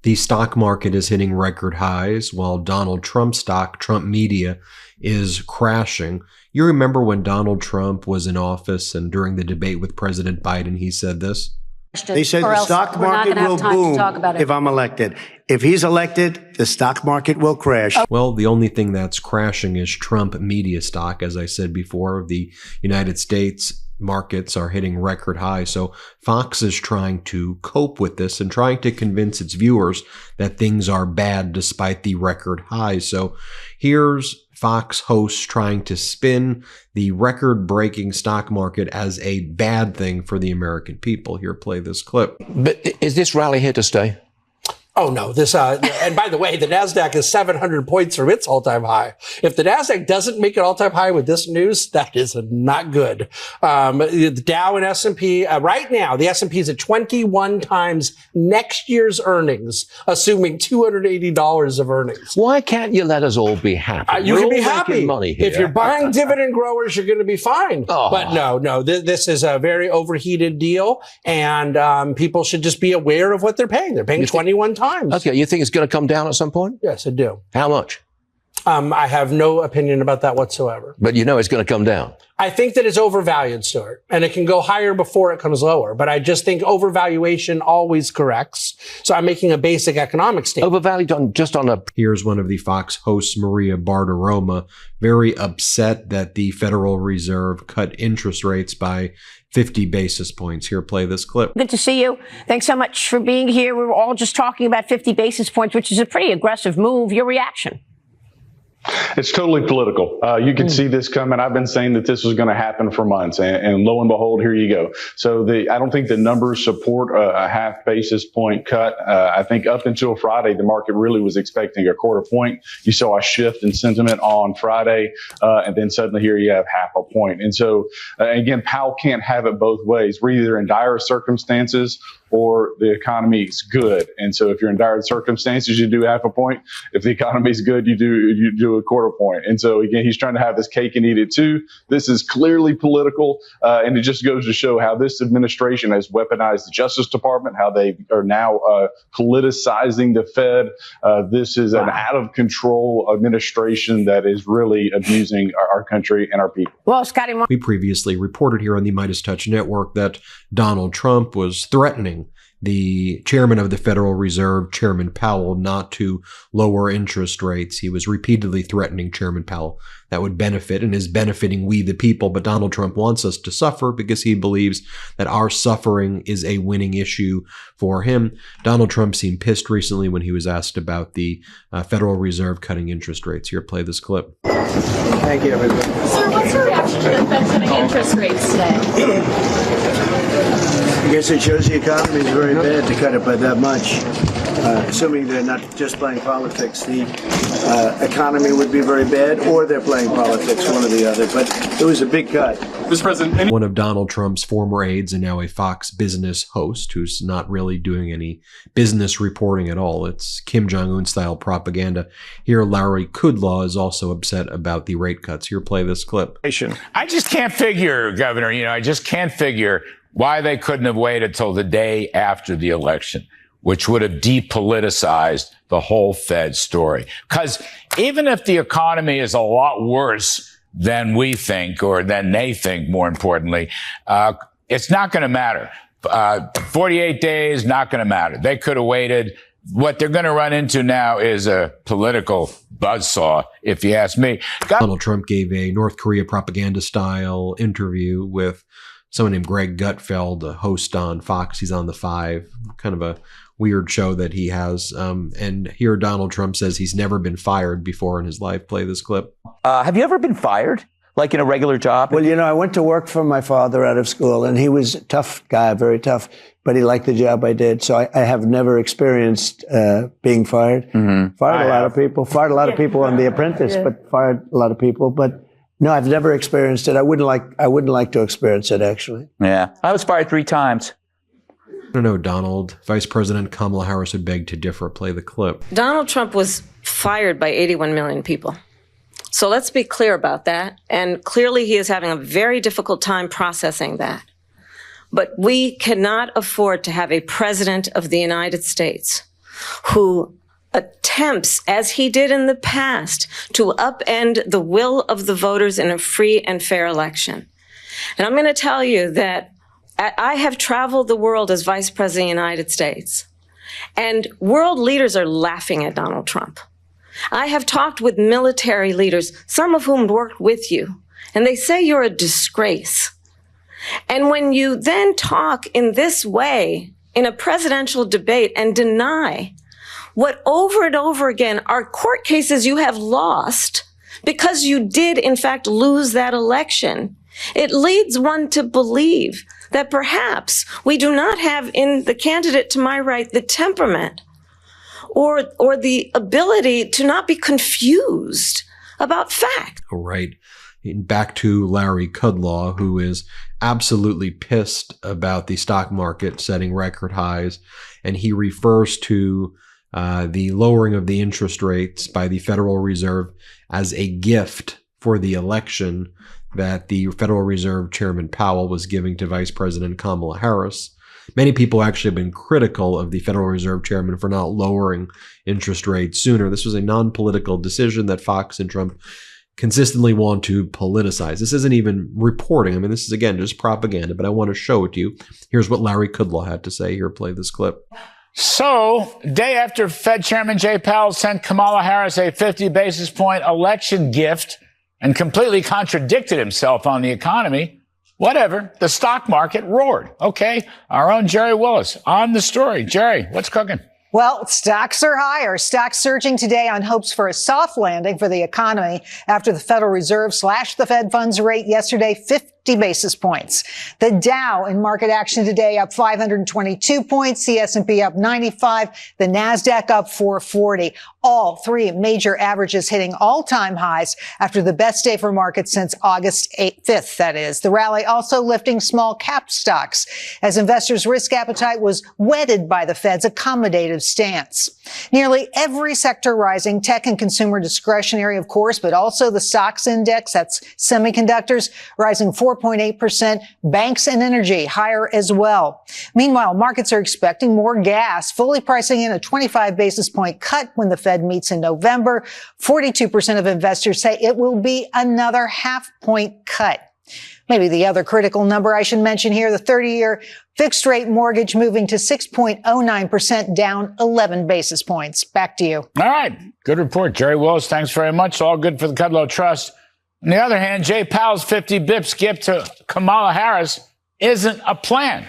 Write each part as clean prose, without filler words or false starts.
The stock market is hitting record highs while Donald Trump stock, Trump media, is crashing. You remember when Donald Trump was in office and during the debate with President Biden, he said this? They said the stock market will boom if I'm elected. If he's elected, the stock market will crash. Well, the only thing that's crashing is Trump media stock. As I said before, the United States markets are hitting record highs. So Fox is trying to cope with this and trying to convince its viewers that things are bad despite the record highs. So here's Fox hosts trying to spin the record-breaking stock market as a bad thing for the American people. Here, play this clip. But is this rally here to stay? Oh, no. And by the way, the NASDAQ is 700 points from its all-time high. If the NASDAQ doesn't make an all-time high with this news, that is not good. The Dow and S&P, right now, the S&P is at 21 times next year's earnings, assuming $280 of earnings. Why can't you let us all be happy? You can be happy. Money here. If you're buying dividend growers, you're going to be fine. Oh. But no, this is a very overheated deal, and people should just be aware of what they're paying. They're paying 21 times. Okay, you think it's going to come down at some point? Yes, I do. How much? I have no opinion about that whatsoever. But you know it's going to come down. I think that it's overvalued, Stuart, and it can go higher before it comes lower. But I just think overvaluation always corrects. So I'm making a basic economic statement. Overvalued just on a... Here's one of the Fox hosts, Maria Bartiromo, very upset that the Federal Reserve cut interest rates by 50 basis points. Here, play this clip. Good to see you. Thanks so much for being here. We were all just talking about 50 basis points, which is a pretty aggressive move. Your reaction? It's totally political. You can see this coming. I've been saying that this was going to happen for months, and lo and behold, here you go. So I don't think the numbers support a half basis point cut. I think up until Friday, the market really was expecting a quarter point. You saw a shift in sentiment on Friday, and then suddenly here you have half a point. And so, again, Powell can't have it both ways. We're either in dire circumstances or the economy is good. And so if you're in dire circumstances, you do half a point. If the economy is good, you do a quarter point. And so again, he's trying to have his cake and eat it too. This is clearly political. And it just goes to show how this administration has weaponized the Justice Department, how they are now politicizing the Fed. This is an out of control administration that is really abusing our country and our people. Well, Scotty, we previously reported here on the MeidasTouch network that Donald Trump was threatening the chairman of the Federal Reserve, Chairman Powell, not to lower interest rates. He was repeatedly threatening Chairman Powell. That would benefit and is benefiting we the people. But Donald Trump wants us to suffer because he believes that our suffering is a winning issue for him. Donald Trump seemed pissed recently when he was asked about the Federal Reserve cutting interest rates. Here, play this clip. Thank you, everybody. Sir, what's your reaction to the Fed cutting interest rates today? I guess it shows the economy is very bad to cut it by that much. Assuming they're not just playing politics, the economy would be very bad, or they're playing politics, one or the other. But it was a big cut. Mr. President, one of Donald Trump's former aides and now a Fox Business host who's not really doing any business reporting at all. It's Kim Jong-un style propaganda. Here, Larry Kudlow is also upset about the rate cuts. Here, play this clip. I just can't figure, Governor, I just can't figure why they couldn't have waited till the day after the election, which would have depoliticized the whole Fed story. Because even if the economy is a lot worse than we think, or than they think, more importantly, it's not going to matter. 48 days, not going to matter. They could have waited. What they're going to run into now is a political buzzsaw, if you ask me. Donald Trump gave a North Korea propaganda-style interview with someone named Greg Gutfeld, a host on Fox. He's on The Five, kind of a weird show that he has. And here Donald Trump says he's never been fired before in his life. Play this clip. Have you ever been fired, like in a regular job? Well, I went to work for my father out of school, and he was a tough guy, very tough, but he liked the job I did. So I have never experienced being fired. Mm-hmm. Fired a lot of people on The Apprentice, but fired a lot of people. But no, I've never experienced it. I wouldn't like to experience it, actually. Yeah, I was fired 3 times. I don't know, Donald. Vice President Kamala Harris would beg to differ. Play the clip. Donald Trump was fired by 81 million people. So let's be clear about that. And clearly he is having a very difficult time processing that. But we cannot afford to have a president of the United States who attempts, as he did in the past, to upend the will of the voters in a free and fair election. And I'm going to tell you that I have traveled the world as Vice President of the United States, and world leaders are laughing at Donald Trump. I have talked with military leaders, some of whom worked with you, and they say you're a disgrace. And when you then talk in this way in a presidential debate and deny what over and over again are court cases you have lost because you did in fact lose that election, it leads one to believe that perhaps we do not have in the candidate to my right the temperament or the ability to not be confused about fact. All right. Back to Larry Kudlow, who is absolutely pissed about the stock market setting record highs. And he refers to the lowering of the interest rates by the Federal Reserve as a gift for the election that the Federal Reserve Chairman Powell was giving to Vice President Kamala Harris. Many people actually have been critical of the Federal Reserve Chairman for not lowering interest rates sooner. This was a non-political decision that Fox and Trump consistently want to politicize. This isn't even reporting. I mean, this is, again, just propaganda, but I want to show it to you. Here's what Larry Kudlow had to say. Here, play this clip. So, day after Fed Chairman Jay Powell sent Kamala Harris a 50 basis point election gift and completely contradicted himself on the economy, whatever, the stock market roared. Okay, our own Jerry Willis on the story. Jerry, what's cooking? Well, stocks are higher. Stocks surging today on hopes for a soft landing for the economy after the Federal Reserve slashed the Fed funds rate yesterday 50 basis points. The Dow in market action today up 522 points, the S&P up 95, the NASDAQ up 440. All three major averages hitting all-time highs after the best day for markets since August 5th, that is. The rally also lifting small cap stocks as investors' risk appetite was whetted by the Fed's accommodative stance. Nearly every sector rising, tech and consumer discretionary, of course, but also the stocks index, that's semiconductors, rising 4.8%, banks and energy higher as well. Meanwhile, markets are expecting more gas, fully pricing in a 25 basis point cut when the Fed meets in November. 42% of investors say it will be another half-point cut. Maybe the other critical number I should mention here, the 30-year fixed rate mortgage moving to 6.09%, down 11 basis points. Back to you. All right. Good report, Jerry Willis. Thanks very much. All good for the Kudlow Trust. On the other hand, Jay Powell's 50 bips gift to Kamala Harris isn't a plan.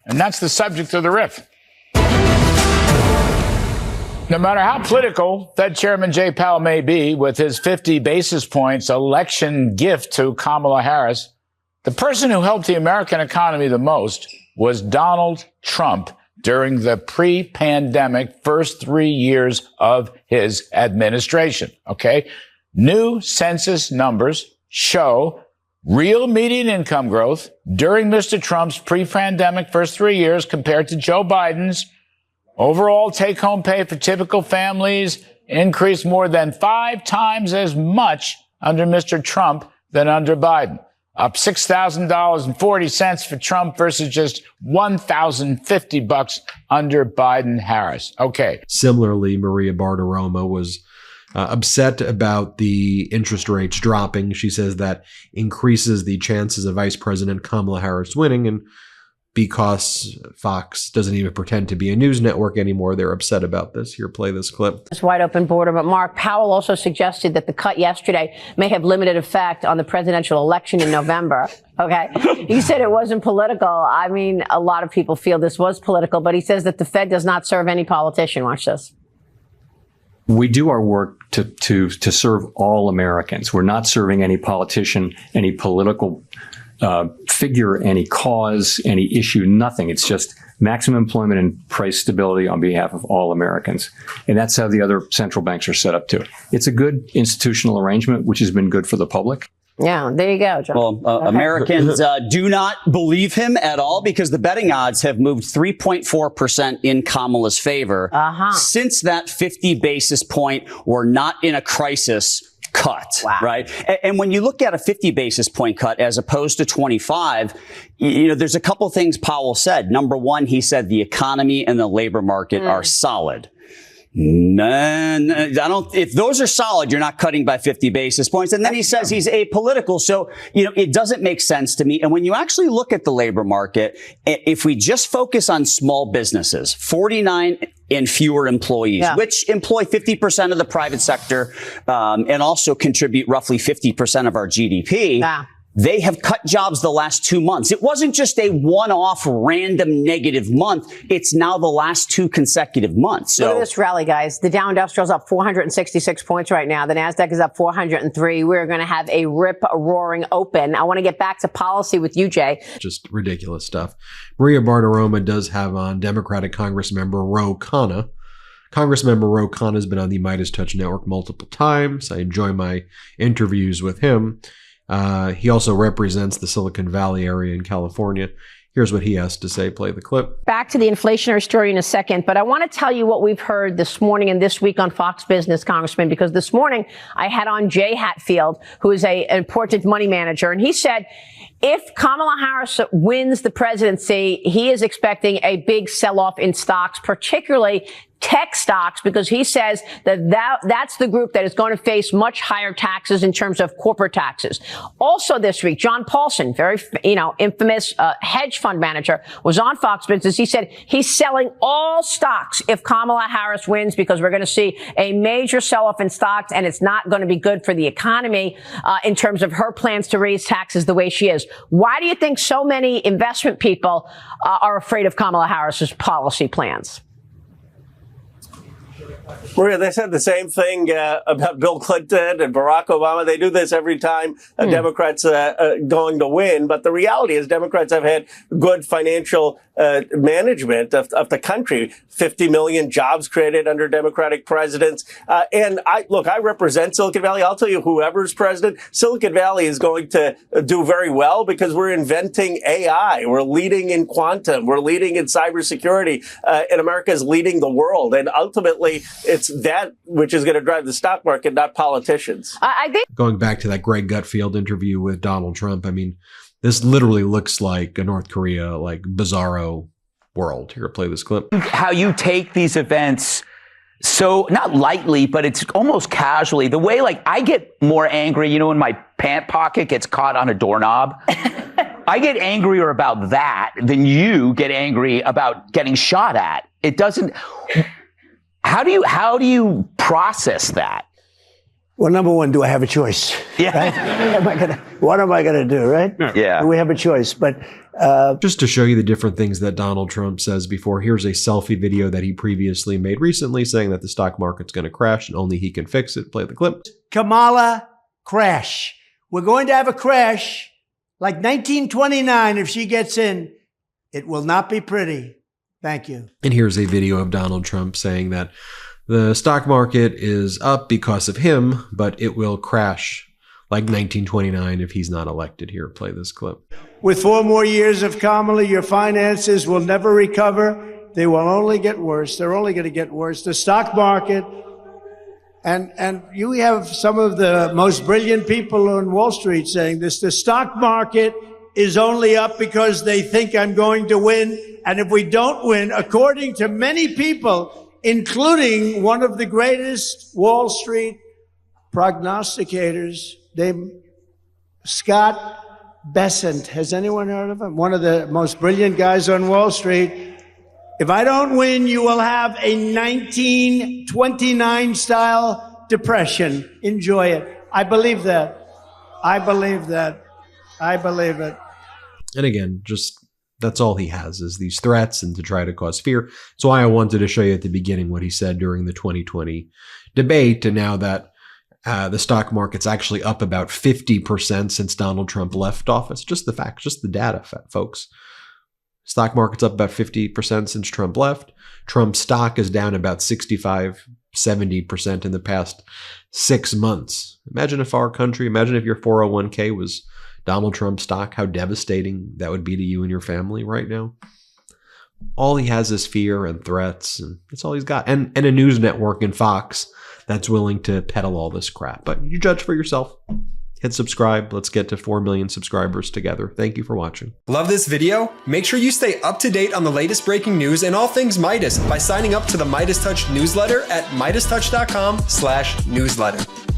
And that's the subject of the riff. No matter how political Fed Chairman Jay Powell may be with his 50 basis points election gift to Kamala Harris, the person who helped the American economy the most was Donald Trump during the pre-pandemic first 3 years of his administration. Okay? New census numbers show real median income growth during Mr. Trump's pre-pandemic first 3 years compared to Joe Biden's. Overall take-home pay for typical families increased more than 5 times as much under Mr. Trump than under Biden. Up $6,040 for Trump versus just $1,050 under Biden-Harris. Okay. Similarly, Maria Bartiromo was upset about the interest rates dropping. She says that increases the chances of Vice President Kamala Harris winning, and because Fox doesn't even pretend to be a news network anymore, they're upset about this. Here, play this clip. It's wide open border, but Mark, Powell also suggested that the cut yesterday may have limited effect on the presidential election in November. Okay. He said it wasn't political. I mean, a lot of people feel this was political, but he says that the Fed does not serve any politician. Watch this. We do our work to serve all Americans. We're not serving any politician, any political figure, any cause, any issue, nothing. It's just maximum employment and price stability on behalf of all Americans. And that's how the other central banks are set up too. It's a good institutional arrangement, which has been good for the public. Yeah, there you go, John. Well, Americans do not believe him at all because the betting odds have moved 3.4% in Kamala's favor. Since that 50 basis point, we're not in a crisis cut, right? And when you look at a 50 basis point cut as opposed to 25, you know, there's a couple things Powell said. Number one, he said the economy and the labor market are solid. Man, I don't, if those are solid, you're not cutting by 50 basis points. And then he says he's apolitical. So, it doesn't make sense to me. And when you actually look at the labor market, if we just focus on small businesses, 49 and fewer employees, which employ 50% of the private sector, and also contribute roughly 50% of our GDP. They have cut jobs the last 2 months. It wasn't just a one-off random negative month. It's now the last 2 consecutive months. So look at this rally, guys. The Dow Industrial is up 466 points right now. The NASDAQ is up 403. We're going to have a rip-roaring open. I want to get back to policy with you, Jay. Just ridiculous stuff. Maria Bartiromo does have on Democratic Congressmember Ro Khanna. Congressmember Ro Khanna has been on the MeidasTouch network multiple times. I enjoy my interviews with him. He also represents the Silicon Valley area in California. Here's what he has to say. Play the clip. Back to the inflationary story in a second, but I want to tell you what we've heard this morning and this week on Fox Business, Congressman, because this morning I had on Jay Hatfield, who is an important money manager, and he said if Kamala Harris wins the presidency, he is expecting a big sell-off in stocks, particularly tech stocks, because he says that's the group that is going to face much higher taxes in terms of corporate taxes. Also this week, John Paulson, very, infamous hedge fund manager, was on Fox Business. He said he's selling all stocks if Kamala Harris wins because we're going to see a major sell-off in stocks, and it's not going to be good for the economy in terms of her plans to raise taxes the way she is. Why do you think so many investment people are afraid of Kamala Harris's policy plans? Maria, they said the same thing about Bill Clinton and Barack Obama. They do this every time a Democrat's going to win. But the reality is Democrats have had good financial management of the country. 50 million jobs created under Democratic presidents. And I represent Silicon Valley. I'll tell you, whoever's president, Silicon Valley is going to do very well because we're inventing AI. We're leading in quantum. We're leading in cybersecurity. And America is leading the world. And ultimately, it's that which is going to drive the stock market, not politicians. I think going back to that Greg Gutfeld interview with Donald Trump, I mean, this literally looks like a North Korea, like bizarro world. Here, play this clip. How you take these events so not lightly, but it's almost casually. The way, like, I get more angry, when my pant pocket gets caught on a doorknob. I get angrier about that than you get angry about getting shot at. It doesn't. How do you process that? Well, number one, do I have a choice? Yeah. Right? What am I going to do, right? Yeah. Do we have a choice? But just to show you the different things that Donald Trump says before, here's a selfie video that he previously made recently saying that the stock market's going to crash and only he can fix it. Play the clip. Kamala, crash. We're going to have a crash like 1929 if she gets in. It will not be pretty. Thank you. And here's a video of Donald Trump saying that the stock market is up because of him, but it will crash like 1929 if he's not elected. Here, play this clip. With 4 more years of Kamala, your finances will never recover. They will only get worse. They're only going to get worse. The stock market, and you have some of the most brilliant people on Wall Street saying this, the stock market is only up because they think I'm going to win. And if we don't win, according to many people, including one of the greatest Wall Street prognosticators, named Scott Bessent. Has anyone heard of him? One of the most brilliant guys on Wall Street. If I don't win, you will have a 1929 style depression. Enjoy it. I believe that. I believe that. I believe it. And again, just that's all he has is these threats and to try to cause fear. That's why I wanted to show you at the beginning what he said during the 2020 debate. And now that the stock market's actually up about 50% since Donald Trump left office. Just the facts, just the data, folks. Stock market's up about 50% since Trump left. Trump's stock is down about 65, 70% in the past 6 months. Imagine if your 401k was Donald Trump stock, how devastating that would be to you and your family right now. All he has is fear and threats, and that's all he's got. And a news network in Fox that's willing to peddle all this crap. But you judge for yourself. hit subscribe. Let's get to 4 million subscribers together. Thank you for watching. Love this video? Make sure you stay up to date on the latest breaking news and all things Midas by signing up to the MeidasTouch newsletter at MeidasTouch.com/newsletter.